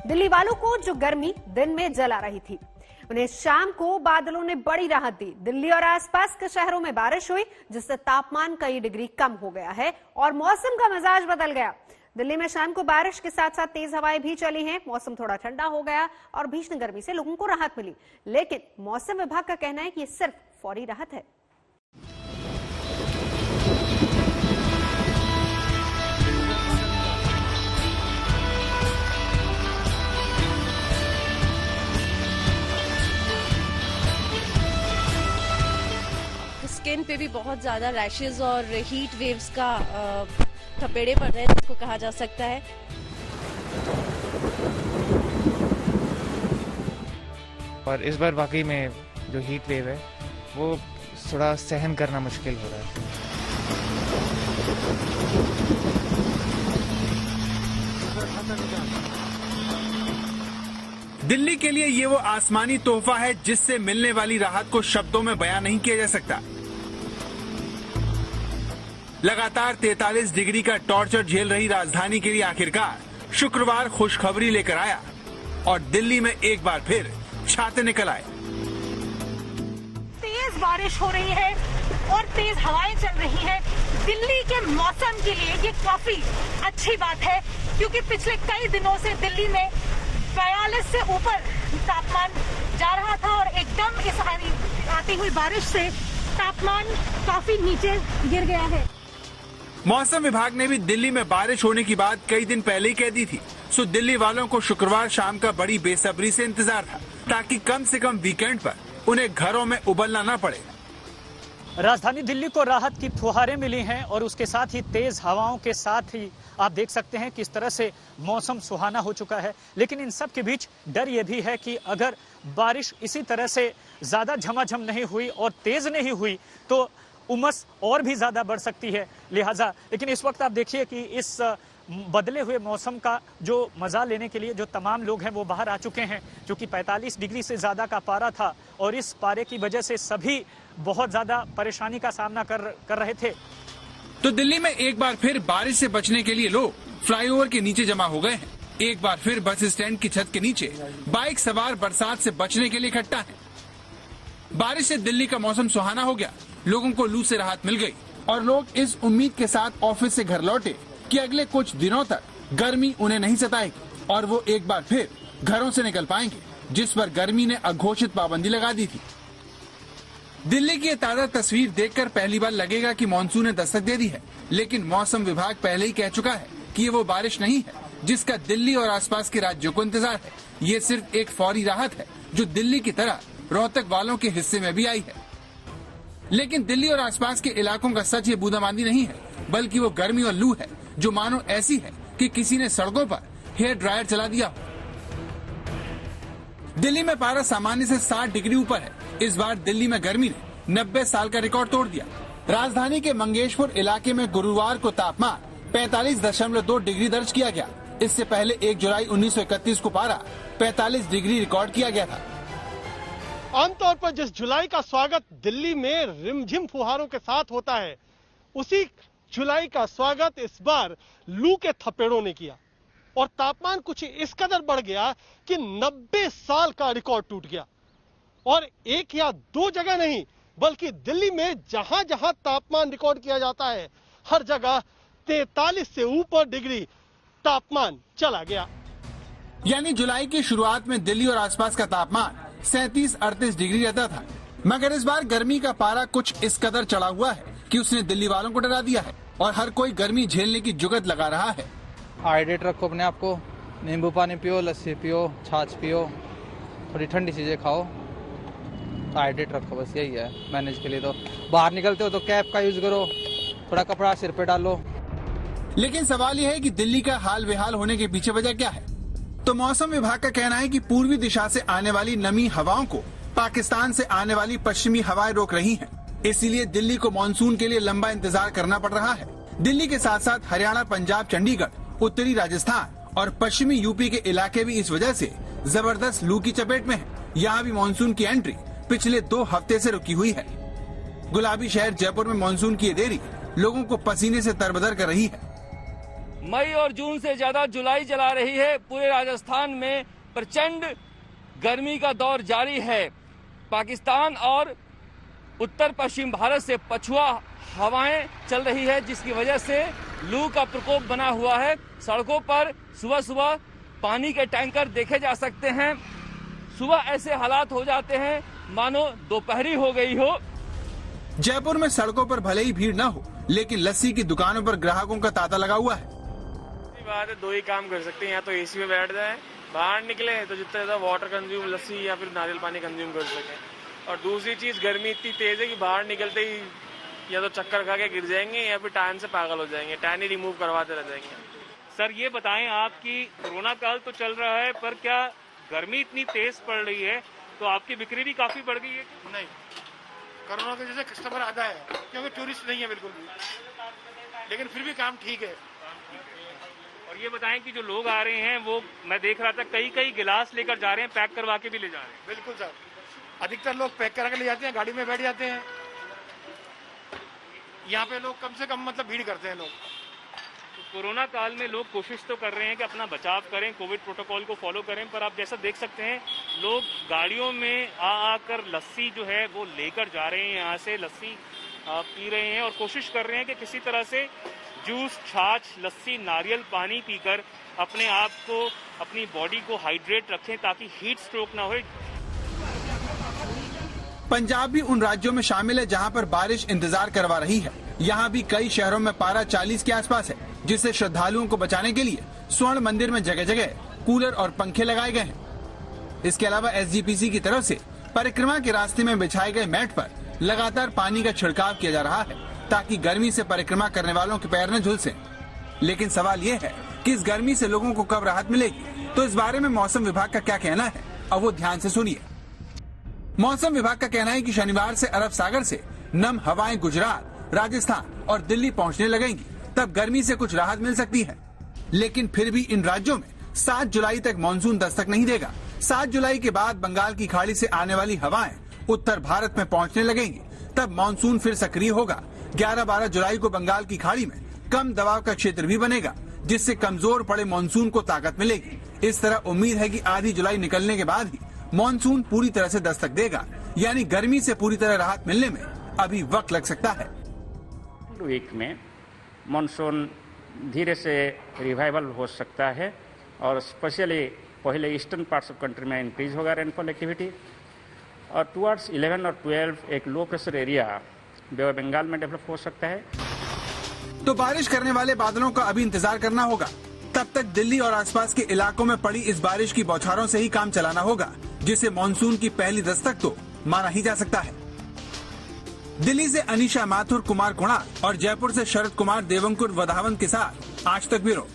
दिल्ली वालों को जो गर्मी दिन में जला रही थी, उन्हें शाम को बादलों ने बड़ी राहत दी। दिल्ली और आसपास के शहरों में बारिश हुई, जिससे तापमान कई डिग्री कम हो गया है और मौसम का मिजाज बदल गया। दिल्ली में शाम को बारिश के साथ साथ तेज हवाएं भी चली हैं। मौसम थोड़ा ठंडा हो गया और भीषण गर्मी से लोगों को राहत मिली, लेकिन मौसम विभाग का कहना है कि ये सिर्फ फौरी राहत है। स्किन पे भी बहुत ज्यादा रैशेज और हीट वेव्स का थपेड़े पड़ रहे हैं, जिसको कहा जा सकता है। और इस बार वाकई में जो हीट वेव है वो थोड़ा सहन करना मुश्किल हो रहा है। दिल्ली के लिए ये वो आसमानी तोहफा है जिससे मिलने वाली राहत को शब्दों में बयां नहीं किया जा सकता। लगातार 43 डिग्री का टॉर्चर झेल रही राजधानी के लिए आखिरकार शुक्रवार खुशखबरी लेकर आया और दिल्ली में एक बार फिर छाते निकल आए। तेज बारिश हो रही है और तेज हवाएं चल रही हैं। दिल्ली के मौसम के लिए ये काफी अच्छी बात है, क्योंकि पिछले कई दिनों से दिल्ली में 42 से ऊपर तापमान जा रहा था और एकदम इस आती हुई बारिश से तापमान काफी नीचे गिर गया है। मौसम विभाग ने भी दिल्ली में बारिश होने की बात कई दिन पहले ही कह दी थी, सो दिल्ली वालों को शुक्रवार शाम का बड़ी बेसब्री से इंतजार था, ताकि कम से कम वीकेंड पर उन्हें घरों में उबलना न पड़े। राजधानी दिल्ली को राहत की फुहारें मिली हैं और उसके साथ ही तेज हवाओं के साथ ही आप देख सकते हैं किस तरह से मौसम सुहाना हो चुका है। लेकिन इन सब के बीच डर ये भी है कि अगर बारिश इसी तरह से ज्यादा झमाझम नहीं हुई और तेज नहीं हुई तो उमस और भी ज्यादा बढ़ सकती है। लिहाजा लेकिन इस वक्त आप देखिए कि इस बदले हुए मौसम का जो मजा लेने के लिए जो तमाम लोग हैं वो बाहर आ चुके हैं, क्योंकि 45 डिग्री से ज्यादा का पारा था और इस पारे की वजह से सभी बहुत ज्यादा परेशानी का सामना कर रहे थे। तो दिल्ली में एक बार फिर बारिश से बचने के लिए लोग फ्लाईओवर के नीचे जमा हो गए हैं। एक बार फिर बस स्टैंड की छत के नीचे बाइक सवार बरसात से बचने के लिए इकट्ठा है। बारिश से दिल्ली का मौसम सुहाना हो गया, लोगों को लू से राहत मिल गई और लोग इस उम्मीद के साथ ऑफिस से घर लौटे कि अगले कुछ दिनों तक गर्मी उन्हें नहीं सताएगी और वो एक बार फिर घरों से निकल पाएंगे, जिस पर गर्मी ने अघोषित पाबंदी लगा दी थी। दिल्ली की ये ताजा तस्वीर देखकर पहली बार लगेगा कि मानसून ने दस्तक दे दी है, लेकिन मौसम विभाग पहले ही कह चुका है कि ये वो बारिश नहीं है जिसका दिल्ली और आसपास के राज्यों को इंतजार है। ये सिर्फ एक फौरी राहत है जो दिल्ली की तरह रोहतक वालों के हिस्से में भी आई है। लेकिन दिल्ली और आसपास के इलाकों का सच ये बूंदाबांदी नहीं है, बल्कि वो गर्मी और लू है जो मानो ऐसी है कि किसी ने सड़कों पर हेयर ड्रायर चला दिया। दिल्ली में पारा सामान्य से 60 डिग्री ऊपर है। इस बार दिल्ली में गर्मी ने 90 साल का रिकॉर्ड तोड़ दिया। राजधानी के मंगेशपुर इलाके में गुरुवार को तापमान 45.2 डिग्री दर्ज किया गया। इससे पहले 1 जुलाई 1931 को पारा 45 डिग्री रिकॉर्ड किया गया था। आमतौर पर जिस जुलाई का स्वागत दिल्ली में रिमझिम फुहारों के साथ होता है, उसी जुलाई का स्वागत इस बार लू के थपेड़ों ने किया और तापमान कुछ इस कदर बढ़ गया कि 90 साल का रिकॉर्ड टूट गया। और एक या दो जगह नहीं, बल्कि दिल्ली में जहां जहां तापमान रिकॉर्ड किया जाता है, हर जगह 43 से ऊपर डिग्री तापमान चला गया। यानी जुलाई की शुरुआत में दिल्ली और आसपास का तापमान 37-38 डिग्री रहता था, मगर इस बार गर्मी का पारा कुछ इस कदर चढ़ा हुआ है कि उसने दिल्ली वालों को डरा दिया है और हर कोई गर्मी झेलने की जुगत लगा रहा है। हाइड्रेट रखो अपने आप को, नींबू पानी पियो, लस्सी पियो, छाछ पियो, थोड़ी ठंडी चीजें खाओ, हाइड्रेट रखो, बस यही है मैनेज के लिए। तो बाहर निकलते हो तो कैप का यूज करो, थोड़ा कपड़ा सिर पे डालो। लेकिन सवाल यह है कि दिल्ली का हाल बेहाल होने के पीछे वजह क्या है? तो मौसम विभाग का कहना है कि पूर्वी दिशा से आने वाली नमी हवाओं को पाकिस्तान से आने वाली पश्चिमी हवाएं रोक रही हैं। इसीलिए दिल्ली को मानसून के लिए लंबा इंतजार करना पड़ रहा है। दिल्ली के साथ साथ हरियाणा, पंजाब, चंडीगढ़, उत्तरी राजस्थान और पश्चिमी यूपी के इलाके भी इस वजह से जबरदस्त लू की चपेट में है। यहाँ भी मानसून की एंट्री पिछले 2 हफ्ते से रुकी हुई है। गुलाबी शहर जयपुर में मानसून की ये देरी लोगों को पसीने से तरबतर कर रही है। मई और जून से ज्यादा जुलाई चला रही है। पूरे राजस्थान में प्रचंड गर्मी का दौर जारी है। पाकिस्तान और उत्तर पश्चिम भारत से पछुआ हवाएं चल रही है, जिसकी वजह से लू का प्रकोप बना हुआ है। सड़कों पर सुबह सुबह पानी के टैंकर देखे जा सकते हैं। सुबह ऐसे हालात हो जाते हैं मानो दोपहरी हो गई हो। जयपुर में सड़कों पर भले ही भीड़ न हो, लेकिन लस्सी की दुकानों पर ग्राहकों का तांता लगा हुआ है। बात है, दो ही काम कर सकते हैं, या तो एसी में बैठ जाए, बाहर निकले तो जितना ज्यादा वाटर कंज्यूम लस्सी या फिर नारियल पानी कंज्यूम कर सके। और दूसरी चीज, गर्मी इतनी तेज है कि बाहर निकलते ही या तो चक्कर खा के गिर जाएंगे या फिर टैन से पागल हो जाएंगे, टैन ही रिमूव करवाते रह जाएंगे। सर ये बताएं आप कि कोरोना काल तो चल रहा है, पर क्या गर्मी इतनी तेज पड़ रही है तो आपकी बिक्री भी काफी बढ़ गई है? नहीं, कोरोना की वजह से कस्टमर आधा है क्योंकि टूरिस्ट नहीं है बिल्कुल भी, लेकिन फिर भी काम ठीक है। और ये बताएं कि जो लोग आ रहे हैं वो मैं देख रहा था कई गिलास लेकर जा रहे हैं, पैक करवा के भी ले जा रहे हैं। बिल्कुल सर, अधिकतर लोग पैक करा के ले जाते हैं, गाड़ी में बैठ जाते हैं। यहाँ पे लोग कम से कम मतलब भीड़ करते हैं लोग। तो कोरोना काल में लोग कोशिश तो कर रहे हैं कि अपना बचाव करें, कोविड प्रोटोकॉल को फॉलो करें, पर आप जैसा देख सकते हैं लोग गाड़ियों में आकर लस्सी जो है वो लेकर जा रहे हैं, यहाँ से लस्सी पी रहे हैं और कोशिश कर रहे हैं कि किसी तरह से जूस, छाछ, लस्सी, नारियल पानी पीकर अपने आप को, अपनी बॉडी को हाइड्रेट रखें ताकि हीट स्ट्रोक ना हो। पंजाब भी उन राज्यों में शामिल है जहां पर बारिश इंतजार करवा रही है। यहाँ भी कई शहरों में पारा 40 के आसपास है, जिससे श्रद्धालुओं को बचाने के लिए स्वर्ण मंदिर में जगह जगह कूलर और पंखे लगाए गए हैं। इसके अलावा एसजीपीसी की तरफ से परिक्रमा के रास्ते में बिछाए गए मैट पर लगातार पानी का छिड़काव किया जा रहा है ताकि गर्मी से परिक्रमा करने वालों के पैर न झुलसे। लेकिन सवाल ये है कि इस गर्मी से लोगों को कब राहत मिलेगी, तो इस बारे में मौसम विभाग का क्या कहना है, अब वो ध्यान से सुनिए। मौसम विभाग का कहना है कि शनिवार से अरब सागर से नम हवाएं गुजरात, राजस्थान और दिल्ली पहुंचने लगेंगी, तब गर्मी से कुछ राहत मिल सकती है। लेकिन फिर भी इन राज्यों में 7 जुलाई तक मानसून दस्तक नहीं देगा। 7 जुलाई के बाद बंगाल की खाड़ी से आने वाली हवाएं उत्तर भारत में पहुंचने लगेंगी, तब मानसून फिर सक्रिय होगा। 11-12 जुलाई को बंगाल की खाड़ी में कम दबाव का क्षेत्र भी बनेगा, जिससे कमजोर पड़े मानसून को ताकत मिलेगी। इस तरह उम्मीद है कि आधी जुलाई निकलने के बाद ही मानसून पूरी तरह से दस्तक देगा, यानी गर्मी से पूरी तरह राहत मिलने में अभी वक्त लग सकता है। वीक में मानसून धीरे से रिवाइवल हो सकता है और स्पेशली पहले ईस्टर्न पार्ट्स ऑफ कंट्री में इंक्रीज होगा रेनफॉल एक्टिविटी, और टुवर्ड्स 11 और 12 एक low pressure area bay of Bengal में डेवलप हो सकता है। तो बारिश करने वाले बादलों का अभी इंतजार करना होगा। तब तक दिल्ली और आसपास के इलाकों में पड़ी इस बारिश की बौछारों से ही काम चलाना होगा, जिसे मानसून की पहली दस्तक तो माना ही जा सकता है। दिल्ली से अनीशा माथुर, कुमार कुणाल और जयपुर से शरद कुमार, देवंकुर वधावन के साथ आज तक ब्यूरो।